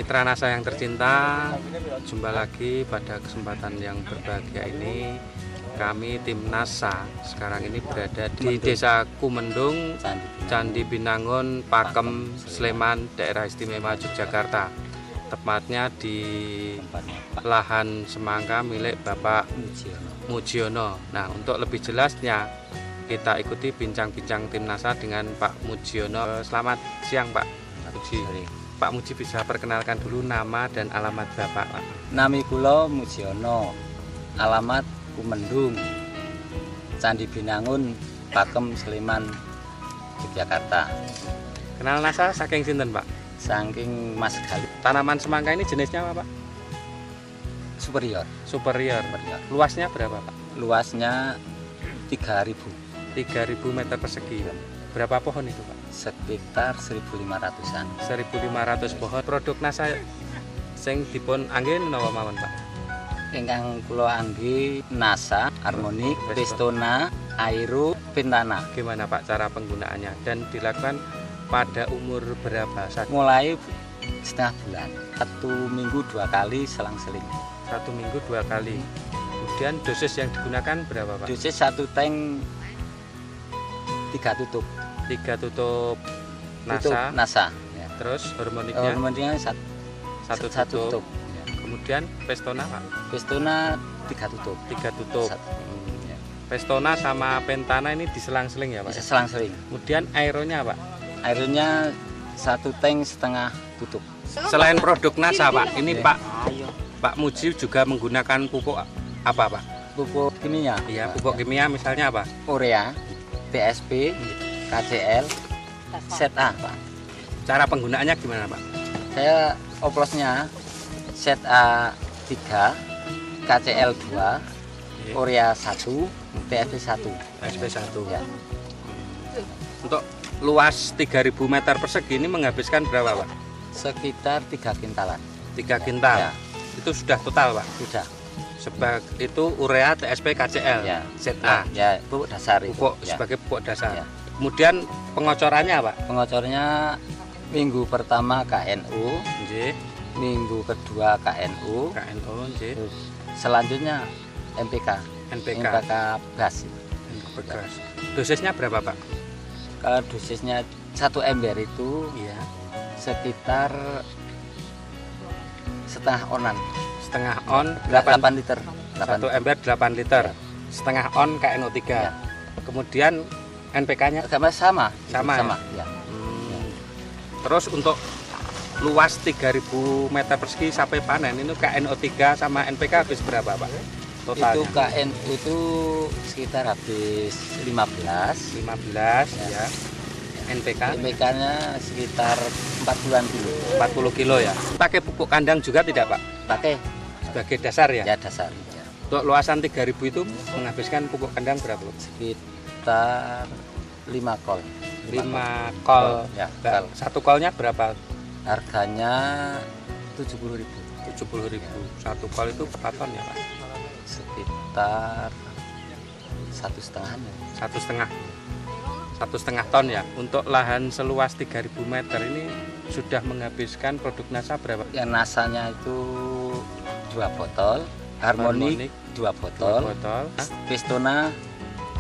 Mitra Nasa yang tercinta, jumpa lagi pada kesempatan yang berbahagia ini. Kami tim Nasa sekarang ini berada di Desa Kumendung, Candi Binangun, Pakem, Sleman, Daerah Istimewa Yogyakarta. Tepatnya di lahan semangka milik Bapak Mujiono. Nah, untuk lebih jelasnya kita ikuti bincang-bincang tim Nasa dengan Pak Mujiono. Selamat siang Pak Muji. Pak Muji bisa perkenalkan dulu nama dan alamat Bapak, Pak. Nami kula Mujiono, alamat Kumendung, Candi Binangun, Pakem, Sleman, Yogyakarta. Kenal Nasa saking sinten, Pak? Saking Mas Gali. Tanaman semangka ini jenisnya apa, Pak? Superior. Superior. Luasnya berapa, Pak? Luasnya 3.000 meter persegi. Berapa pohon itu, Pak? Sekitar 1.500-an. 1.500 pohon. Produk Nasa sing dipun anggen napa mawon, Pak? Ingkang kula angge Nasa, Harmonik, Pestona, Aero, Pentana. Gimana Pak cara penggunaannya dan dilakukan pada umur berapa saat? Mulai setengah bulan, 1 minggu 2 kali selang-seling. 1 minggu 2 kali. Kemudian dosis yang digunakan berapa, Pak? Dosis 1 tank 3 tutup. 3 tutup Nasa. Tutup Nasa. Ya. Terus hormoniknya? Hormoniknya 1 tutup. Ya. Kemudian Pestona, Pak? Pestona 3 tutup. 3 tutup. Ya. Pestona sama Pentana ini diselang-seling ya, Pak? Bisa selang-seling. Kemudian aeronya, Pak? Airnya 1 tank setengah tutup. Selain produk Nasa, Pak, ini Pak Muji juga menggunakan pupuk apa, Pak? Pupuk kimia. Iya, pupuk kimia misalnya apa? Urea, PSP, KCL, ZA, Pak. Cara penggunaannya gimana, Pak? Saya oplosnya ZA 3, KCL 2, Urea 1, PSP 1. PSP 1. Ya. Untuk luas 3.000 meter persegi ini menghabiskan berapa, Pak? Sekitar 3 kintalan. 3 kintal. Ya. Itu sudah total, Pak? Sudah. Sebab itu urea, TSP, KCL, Ya. ZA. Ya, pupuk dasar itu. Pupuk Ya. sebagai pupuk dasar. Ya. Kemudian pengocorannya, Pak? Pengocornya minggu pertama KNU, Nggih. minggu kedua KNU, KNO, nggih. terus selanjutnya MPK. NPK. MPK BAS. Bekas. Dosisnya berapa, Pak? Kalau dosisnya 1 ember itu Iya. sekitar setengah onan. Setengah on 8 liter. 1 ember 8 liter. Setengah on KNO 3. Ya. Kemudian NPK-nya Sama. Sama, Ya. Terus untuk luas 3.000 meter persegi sampai panen ini KNO 3 sama NPK habis berapa, Pak? Totalnya? Itu KNU itu sekitar habis 15. 15 Ya. ya. NPK MPK-nya sekitar 40-an kilo. 40 kilo ya. Pakai pupuk kandang juga tidak, Pak? Pakai Sebagai dasar ya? ya dasar. Ya. Untuk luasan 3.000 itu menghabiskan pupuk kandang berapa? Sekitar 5 kol. 5 kol. Ya, Nah, kol. satu kolnya berapa? Harganya 70.000. 70.000. Satu kol itu berapa ton ya, Pak? Sekitar 1,5. 1,5 ton ya. Untuk lahan seluas 3.000 meter ini sudah menghabiskan produk Nasa berapa? Yang nasanya itu 2 botol, Harmonik 2 botol, 2 botol, Pestona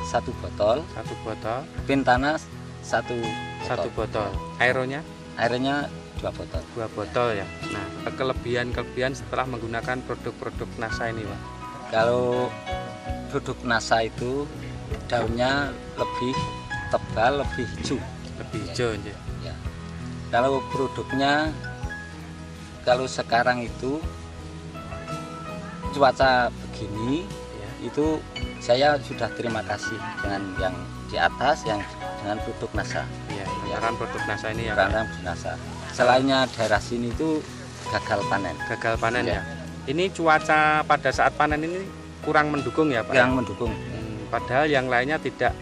1 botol, 1 botol, Pentana 1 1 botol. Aeronya Airnya 2 botol. 2 botol ya. Nah, kelebihan setelah menggunakan produk-produk Nasa ini, Pak. Kalau produk Nasa itu daunnya lebih tebal, lebih hijau. Lebih hijau aja. Ya. Kalau produknya, kalau sekarang itu cuaca begini, Ya. itu saya sudah terima kasih dengan yang di atas, yang dengan produk Nasa. Iya, lantaran produk Nasa ini ya, Pak. Karena Nasa. Selainnya daerah sini itu gagal panen. Gagal panen ya. Ya. Ini cuaca pada saat panen ini kurang mendukung ya, Pak. Yang mendukung. Padahal yang lainnya tidak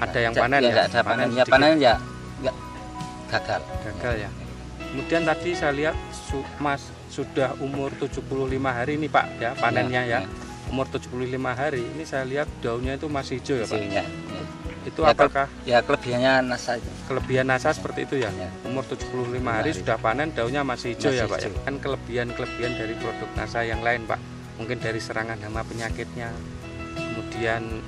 ada yang panen ya. Tidak ada panen. Ya sedikit. panen ya nggak gagal. Gagal ya. Kemudian tadi saya lihat Mas sudah umur 75 hari ini, Pak ya, panennya ya. Umur 75 hari ini saya lihat daunnya itu masih hijau ya, Pak. Hasilnya. Ya. Itu ya, apakah ya kelebihannya NASA itu. kelebihan NASA seperti itu ya? Ya. Umur 75 hari sudah panen, daunnya masih hijau Masih ya Pak ya? hijau. Kan kelebihan-kelebihan dari produk NASA yang lain Pak, mungkin dari serangan hama penyakitnya, kemudian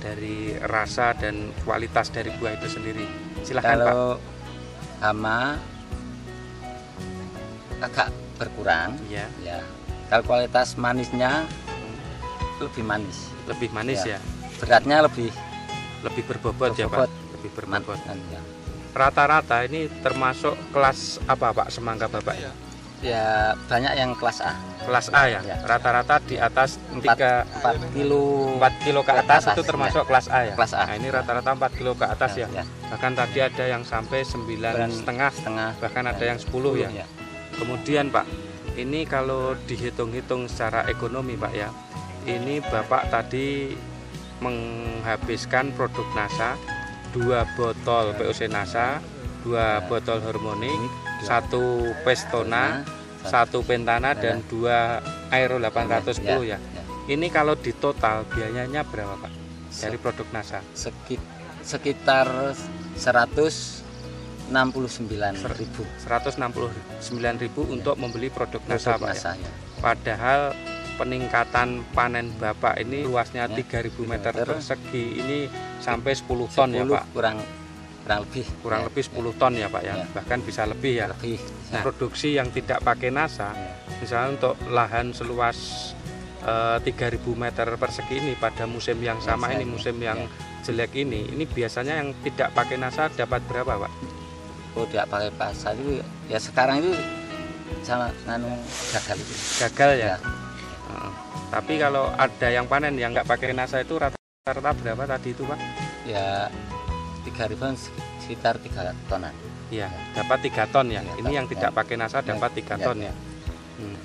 dari rasa dan kualitas dari buah itu sendiri. Silahkan Pak. Kalau hama agak berkurang, Ya, ya. Kalau kualitas manisnya lebih manis, lebih manis ya, beratnya lebih lebih berbobot ya berbobot. Pak, lebih berbobot. ya. Rata-rata ini termasuk kelas apa Pak semangka Bapak? Ya banyak yang kelas A, Kelas A ya. Ya. Rata-rata di atas 4 4 kilo kilo ke atas itu termasuk kelas A ya. Kelas A. Nah, ini rata-rata 4 kilo ke atas ya. ya. Bahkan tadi ada yang sampai 9,5, bahkan ada yang 10 ya. Kemudian Pak, ini kalau dihitung-hitung secara ekonomi Pak ya, ini Bapak tadi menghabiskan produk NASA 2 botol POC NASA, 2 botol Harmonic, 1 Pestona, 1 Pentana, dan 2 Aero 810 ya. Ini kalau di total biayanya berapa Pak dari produk NASA? Sekitar 169.000. 169.000 untuk membeli produk NASA Pak ya. ya. Padahal peningkatan panen Bapak ini luasnya 3.000 meter persegi ini sampai 10 ton ya Pak. Kurang Lebih 10 ton ya Pak ya. Bahkan bisa lebih ya. Nah, Produksi yang tidak pakai NASA, misalnya untuk lahan seluas 3.000 meter persegi ini pada musim yang sama ini, musim yang jelek ini biasanya yang tidak pakai NASA dapat berapa Pak? Oh, tidak pakai pasar itu ya sekarang itu sama gagal itu. Gagal ya. Tapi kalau ada yang panen yang nggak pakai NASA itu rata-rata berapa tadi itu Pak? Ya 3.000 sekitar 3 tonan. Ya, dapat 3 ton ya. Ya, Ini yang tidak pakai NASA dapat 3 ton ya.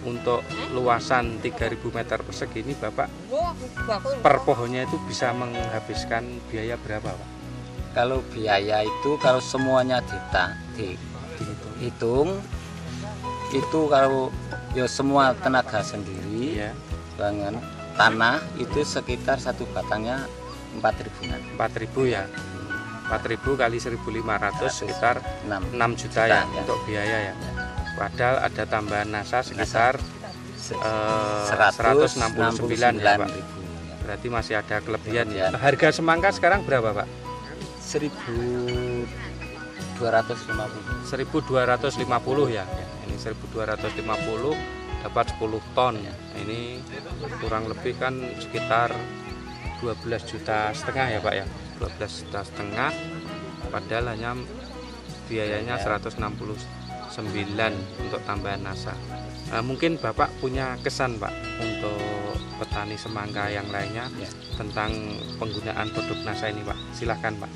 Untuk luasan 3.000 meter persegi ini Bapak per pohonnya itu bisa menghabiskan biaya berapa Pak? Kalau biaya itu kalau semuanya dihitung itu kalau ya semua tenaga sendiri Ya. dengan tanah itu sekitar satu batangnya 4.000-an. 4.000 ya. 4.000 kali 1.500 sekitar 6 juta ya untuk biaya ya. Padahal ada tambahan NASA sekitar 169 ya Pak. Berarti masih ada kelebihan ya. Harga semangka sekarang berapa Pak? 1.250. 1.250 ya. Ini 1.250 dapat 10 ton. Ini kurang lebih kan sekitar 12,5 juta ya Pak ya. 12,5 juta, padahal hanya biayanya 169 untuk tambahan NASA. Mungkin Bapak punya kesan Pak untuk petani semangka yang lainnya tentang penggunaan produk NASA ini Pak. Silahkan Pak.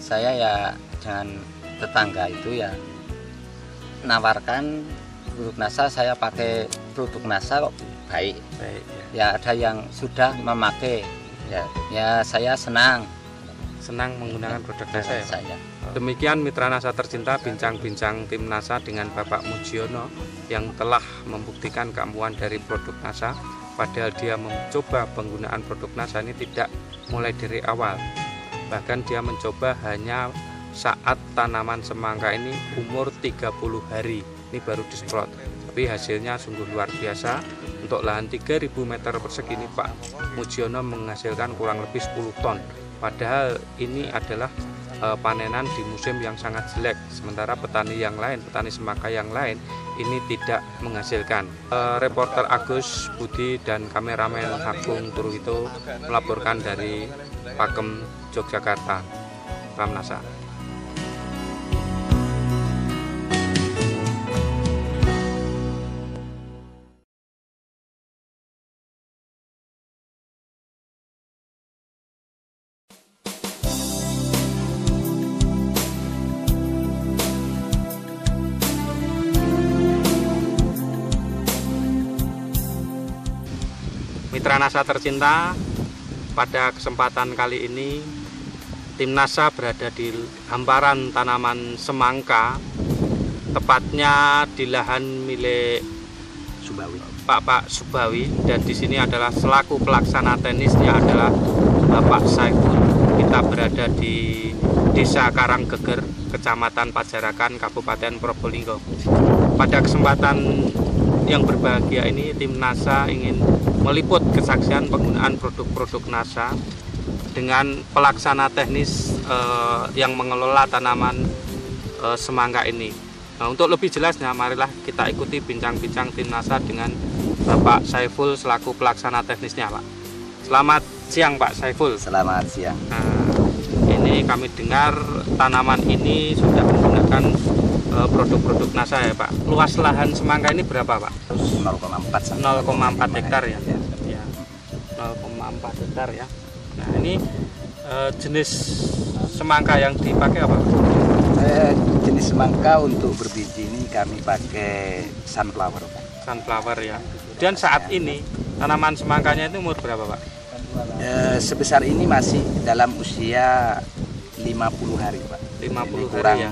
Saya ya dengan tetangga itu ya nawarkan produk NASA, saya pakai produk NASA kok baik. Ya ada yang sudah memakai. Ya saya senang Menggunakan produk NASA ya. Saya. Demikian Mitra NASA tercinta, bincang-bincang tim NASA dengan Bapak Mujiono yang telah membuktikan keampuhan dari produk NASA. Padahal dia mencoba penggunaan produk NASA ini tidak mulai dari awal. Bahkan dia mencoba hanya saat tanaman semangka ini umur 30 hari. Ini baru disemprot. Tapi hasilnya sungguh luar biasa. Untuk lahan 3.000 meter persegi ini Pak Mujiono menghasilkan kurang lebih 10 ton. Padahal ini adalah panenan di musim yang sangat jelek, sementara petani yang lain, petani semangka yang lain ini tidak menghasilkan. Reporter Agus Budi dan kameramen Agung Turuhito melaporkan dari Pakem, Yogyakarta. Salam NASA. Mitra NASA tercinta, pada kesempatan kali ini tim NASA berada di hamparan tanaman semangka, tepatnya di lahan milik Pak Subawi, dan di sini adalah selaku pelaksana teknisnya adalah Bapak Saiful. Kita kita berada di Desa Karanggeger, Kecamatan Pajarakan, Kabupaten Probolinggo. Pada kesempatan yang berbahagia ini, tim NASA ingin meliput kesaksian penggunaan produk-produk NASA dengan pelaksana teknis yang mengelola tanaman semangka ini. Nah, untuk lebih jelasnya, marilah kita ikuti bincang-bincang tim NASA dengan Bapak Saiful selaku pelaksana teknisnya, Pak. Selamat siang, Pak Saiful. Selamat siang. Nah, ini kami dengar tanaman ini sudah menggunakan produk-produk NASA ya, Pak. Luas lahan semangka ini berapa, Pak? 0,4 hektar ya. Ya. 0,4 hektar ya. Nah, ini jenis semangka yang dipakai apa, Pak? Jenis semangka untuk berbiji ini kami pakai sunflower, Pak. Sunflower ya. Dan saat ini tanaman semangkanya itu umur berapa, Pak? Sebesar ini masih dalam usia 50 hari, Pak. 50 kurang hari ya.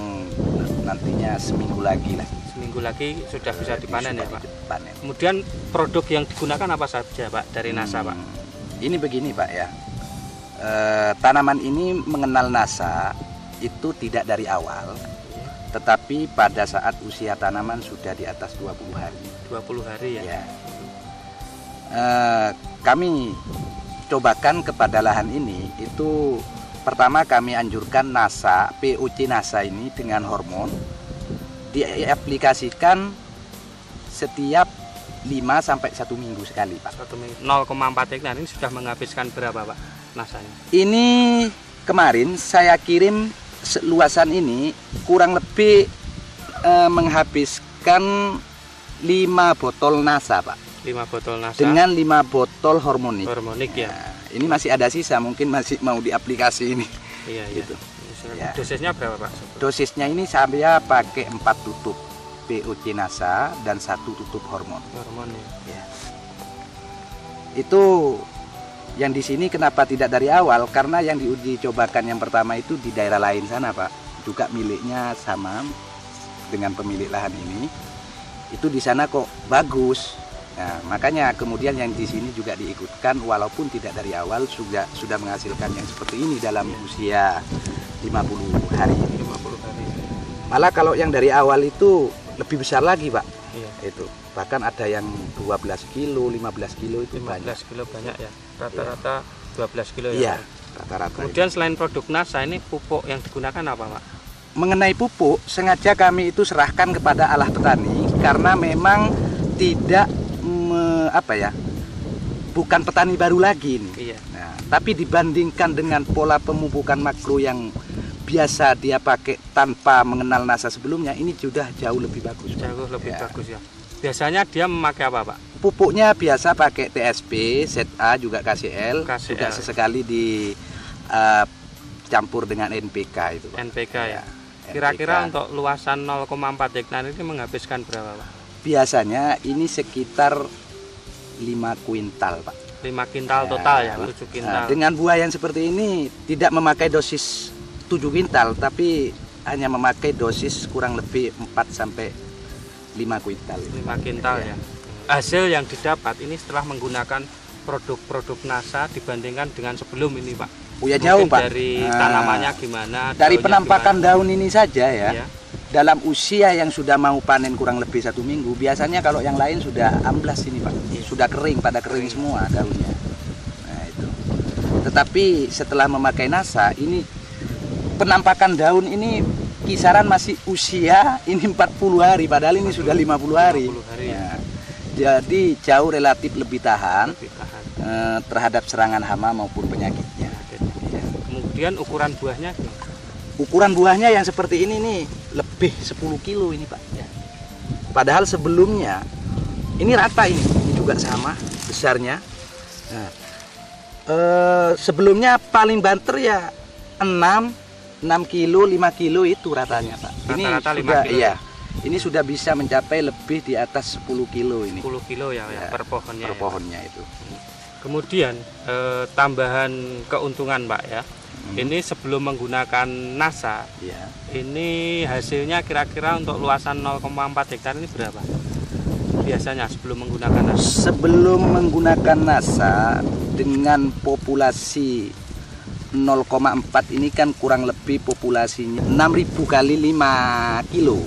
Nantinya seminggu lagi lah. Seminggu lagi sudah bisa dipanen ya, Pak. Dipanen. Kemudian produk yang digunakan apa saja, Pak, dari NASA, Pak? Ini begini, Pak ya. Tanaman ini mengenal NASA itu tidak dari awal, tetapi pada saat usia tanaman sudah di atas 20 hari. 20 hari ya. Ya. Kami cobakan kepada lahan ini, itu pertama kami anjurkan NASA, POC NASA ini dengan hormon diaplikasikan setiap 5 sampai 1 minggu sekali, Pak. 1 minggu. 0,4 hektar ini sudah menghabiskan berapa, Pak, NASA-nya? Ini kemarin saya kirim luasan ini kurang lebih menghabiskan 5 botol NASA, Pak. 5 botol NASA dengan 5 botol hormonik. Hormonik ya. Nah, ini masih ada sisa, mungkin masih mau diaplikasi ini. Iya, gitu. Ya. Dosisnya berapa, Pak? Dosisnya ini saya pakai 4 tutup POC NASA dan 1 tutup hormon. Hormon ya. Ya. Itu yang di sini kenapa tidak dari awal? Karena yang diuji cobakan yang pertama itu di daerah lain sana, Pak. Juga miliknya sama dengan pemilik lahan ini. Itu di sana kok bagus. Nah, makanya kemudian yang di sini juga diikutkan walaupun tidak dari awal sudah menghasilkan yang seperti ini dalam usia 50 hari. 50 hari. Malah kalau yang dari awal itu lebih besar lagi, Pak. Iya. Itu. Bahkan ada yang 12 kilo, 15 kilo itu 15 banyak. kilo banyak ya. Rata-rata 12 kilo ya. Iya, rata-rata. Kemudian selain produk NASA ini pupuk yang digunakan apa, Pak? Mengenai pupuk, sengaja kami itu serahkan kepada alah petani karena memang tidak bukan petani baru lagi ini. Iya. Nah, tapi dibandingkan dengan pola pemupukan makro yang biasa dia pakai tanpa mengenal NASA sebelumnya, ini sudah jauh lebih bagus. Jauh lebih bagus ya. Biasanya dia memakai apa, Pak? Pupuknya biasa pakai TSP, ZA juga KCL, juga sesekali dicampur dengan NPK itu, Pak. NPK ya. Kira-kira untuk luasan 0,4 hektar ini menghabiskan berapa, Pak? Biasanya ini sekitar 5 kuintal, Pak. 5 kintal total ya, 7 kintal. Dengan buah yang seperti ini tidak memakai dosis 7 kintal, tapi hanya memakai dosis kurang lebih 4 sampai 5 kuintal. 5 kintal ya. Hasil yang didapat ini setelah menggunakan produk-produk NASA dibandingkan dengan sebelum ini, Pak. Oh ya, jauh, Pak. Dari tanamannya gimana? Dari penampakan daun ini saja ya. Iya. Dalam usia yang sudah mau panen kurang lebih 1 minggu, biasanya kalau yang lain sudah amblas ini, Pak. Iya. Sudah kering, pada kering semua daunnya. Nah, itu. Tetapi setelah memakai NASA, ini penampakan daun ini kisaran masih usia ini 40 hari, padahal ini sudah 50 hari. 50 hari ya. Nah, jadi jauh relatif lebih tahan, terhadap serangan hama maupun penyakitnya. Ya. Kemudian ukuran buahnya gimana? Ukuran buahnya yang seperti ini nih lebih 10 kilo ini, Pak. Ya. Padahal sebelumnya ini rata ini juga sama besarnya. Nah, sebelumnya paling banter ya 6 kilo, 5 kilo itu ratanya, Pak. Ini Rata-rata 5 sudah, kilo. iya. Ini sudah bisa mencapai lebih di atas 10 kilo ini. 10 kilo ya, Ya, per pohonnya. Per pohonnya itu. Kemudian tambahan keuntungan, Pak ya. Ini sebelum menggunakan NASA, Ya. ini hasilnya kira-kira untuk luasan 0,4 hektar ini berapa? Biasanya sebelum menggunakan NASA. Sebelum menggunakan NASA dengan populasi 0,4 ini kan kurang lebih populasinya 6.000 kali 5 kilo.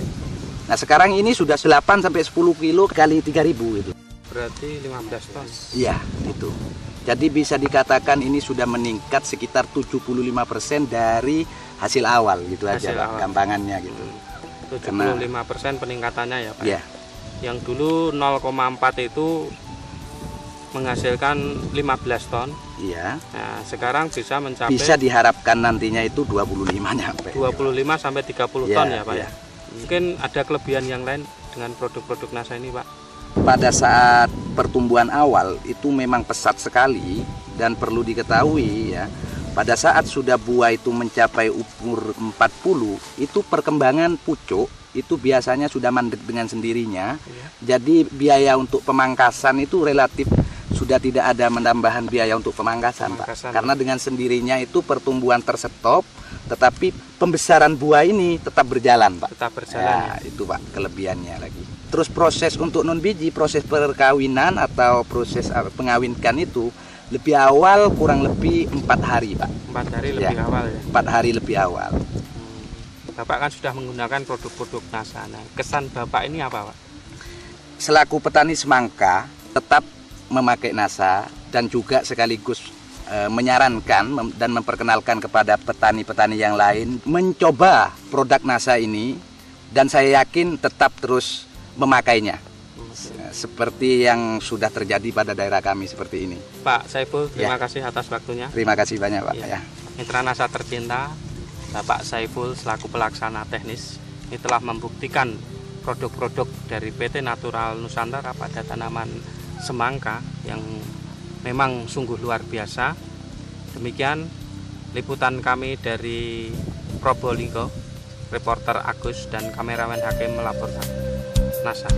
Nah sekarang ini sudah 8 sampai 10 kilo kali 3.000 itu. Berarti 15 ton. Iya itu. Jadi bisa dikatakan ini sudah meningkat sekitar 75% dari hasil awal gitu aja Pak, gampangannya gitu. 75% peningkatannya ya Pak. Iya. Yang dulu 0,4 itu menghasilkan 15 ton. Iya. Nah, sekarang bisa mencapai bisa diharapkan nantinya itu 25 nyampe. 25 sampai 30 ton ya Pak. Ya. Mungkin ada kelebihan yang lain dengan produk-produk NASA ini Pak. Pada saat pertumbuhan awal itu memang pesat sekali dan perlu diketahui ya. Pada saat sudah buah itu mencapai umur 40, itu perkembangan pucuk itu biasanya sudah mandek dengan sendirinya. Jadi biaya untuk pemangkasan itu relatif sudah tidak ada menambahan biaya untuk pemangkasan Pak. Karena dengan sendirinya itu pertumbuhan terstop, tetapi pembesaran buah ini tetap berjalan Pak. Tetap berjalan ya. Itu Pak kelebihannya lagi. Terus proses untuk non biji, proses perkawinan atau proses pengawinkan itu lebih awal kurang lebih 4 hari Pak. 4 hari lebih awal ya? 4 hari lebih awal. Bapak kan sudah menggunakan produk-produk NASA. Nah, kesan Bapak ini apa Pak? Selaku petani semangka tetap memakai NASA dan juga sekaligus menyarankan dan memperkenalkan kepada petani-petani yang lain mencoba produk NASA ini, dan saya yakin tetap terus memakainya seperti yang sudah terjadi pada daerah kami seperti ini. Pak Saiful, terima kasih atas waktunya. Terima kasih banyak Pak. Ya. Mitra NASA tercinta, Bapak Saiful selaku pelaksana teknis ini telah membuktikan produk-produk dari PT Natural Nusantara pada tanaman semangka yang memang sungguh luar biasa. Demikian liputan kami dari Probolinggo, reporter Agus dan kameramen Hakim melaporkan NASA.